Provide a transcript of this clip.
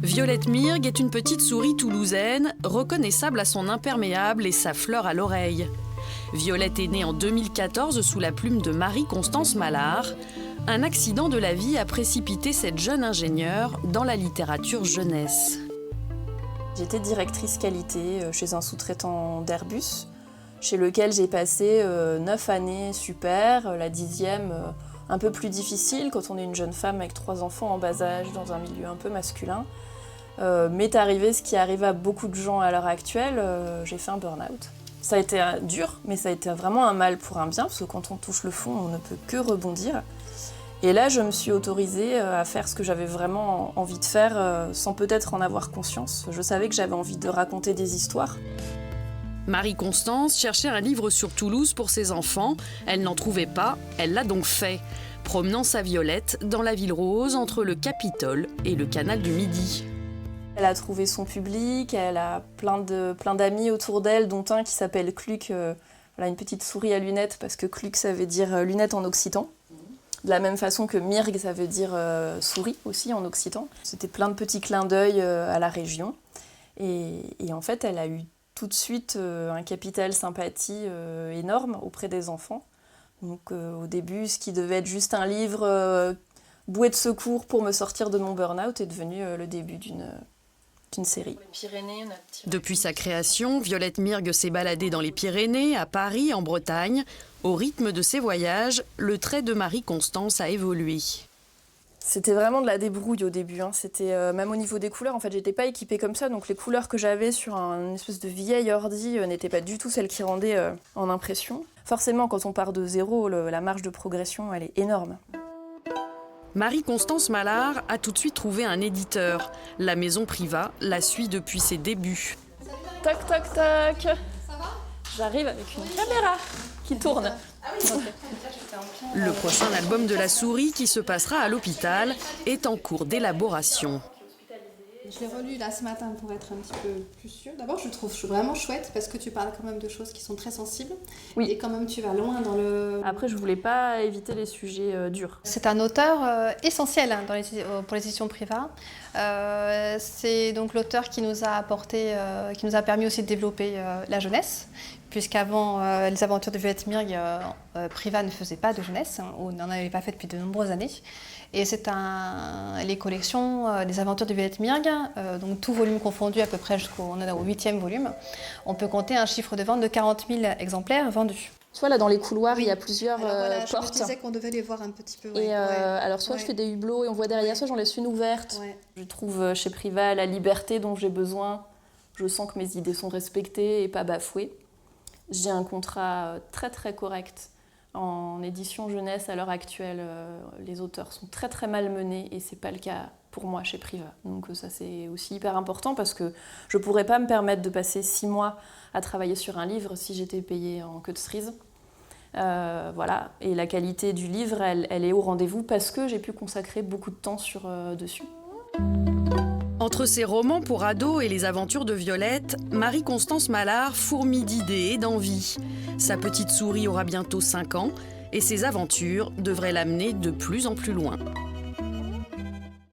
Violette Mirgue est une petite souris toulousaine, reconnaissable à son imperméable et sa fleur à l'oreille. Violette est née en 2014 sous la plume de Marie-Constance Mallard. Un accident de la vie a précipité cette jeune ingénieure dans la littérature jeunesse. J'étais directrice qualité chez un sous-traitant d'Airbus, chez lequel j'ai passé 9 années super, la 10e un peu plus difficile quand on est une jeune femme avec 3 enfants en bas âge dans un milieu un peu masculin. M'est arrivé ce qui arrive à beaucoup de gens à l'heure actuelle, j'ai fait un burn-out. Ça a été dur, mais ça a été vraiment un mal pour un bien, parce que quand on touche le fond, on ne peut que rebondir. Et là, je me suis autorisée à faire ce que j'avais vraiment envie de faire, sans peut-être en avoir conscience. Je savais que j'avais envie de raconter des histoires. Marie-Constance cherchait un livre sur Toulouse pour ses enfants. Elle n'en trouvait pas, elle l'a donc fait, promenant sa Violette dans la ville rose entre le Capitole et le canal du Midi. Elle a trouvé son public, elle a plein d'amis autour d'elle, dont un qui s'appelle Cluc, voilà, une petite souris à lunettes, parce que Cluc, ça veut dire lunette en occitan. De la même façon que Mirgue, ça veut dire souris aussi en occitan. C'était plein de petits clins d'œil à la région. Et en fait, elle a eu tout de suite un capital sympathie énorme auprès des enfants. Donc au début, ce qui devait être juste un livre bouée de secours pour me sortir de mon burn-out est devenu le début d'une série. Depuis sa création, Violette Mirgue s'est baladée dans les Pyrénées, à Paris, en Bretagne. Au rythme de ses voyages, le trait de Marie-Constance a évolué. C'était vraiment de la débrouille au début. C'était même au niveau des couleurs. En fait, j'étais pas équipée comme ça, donc les couleurs que j'avais sur une espèce de vieil ordi n'étaient pas du tout celles qui rendaient en impression. Forcément, quand on part de zéro, la marge de progression, elle est énorme. Marie-Constance Mallard a tout de suite trouvé un éditeur. La maison Priva la suit depuis ses débuts. Toc, toc, toc. J'arrive avec une caméra qui tourne. Le prochain album de la souris, qui se passera à l'hôpital, est en cours d'élaboration. Je l'ai relu là ce matin pour être un petit peu plus sûre. D'abord, je trouve vraiment chouette parce que tu parles quand même de choses qui sont très sensibles. Oui. Et quand même, tu vas loin dans le... Après, je voulais pas éviter les sujets durs. C'est un auteur essentiel hein, pour les éditions Priva. C'est donc l'auteur qui nous a apporté, qui nous a permis aussi de développer la jeunesse. Puisqu'avant les aventures de Violette Mirgue, Priva ne faisait pas de jeunesse, hein, ou n'en avait pas fait depuis de nombreuses années. Et c'est les collections des aventures de Violette Mirgue, donc tout volume confondu à peu près on est au 8e volume. On peut compter un chiffre de vente de 40 000 exemplaires vendus. Tu vois, là, dans les couloirs, il y a plusieurs voilà, portes. Je me disais qu'on devait les voir un petit peu. Et alors, soit je fais des hublots et on voit derrière, soit j'en laisse une ouverte. Ouais. Je trouve chez Priva la liberté dont j'ai besoin. Je sens que mes idées sont respectées et pas bafouées. J'ai un contrat très très correct en édition jeunesse à l'heure actuelle. Les auteurs sont très très mal menés et c'est pas le cas pour moi chez Priva. Donc ça c'est aussi hyper important parce que je pourrais pas me permettre de passer 6 mois à travailler sur un livre si j'étais payée en queue de cerise. Voilà. Et la qualité du livre, elle est au rendez-vous parce que j'ai pu consacrer beaucoup de temps dessus. Entre ses romans pour ados et les aventures de Violette, Marie-Constance Mallard fourmille d'idées et d'envies. Sa petite souris aura bientôt 5 ans et ses aventures devraient l'amener de plus en plus loin.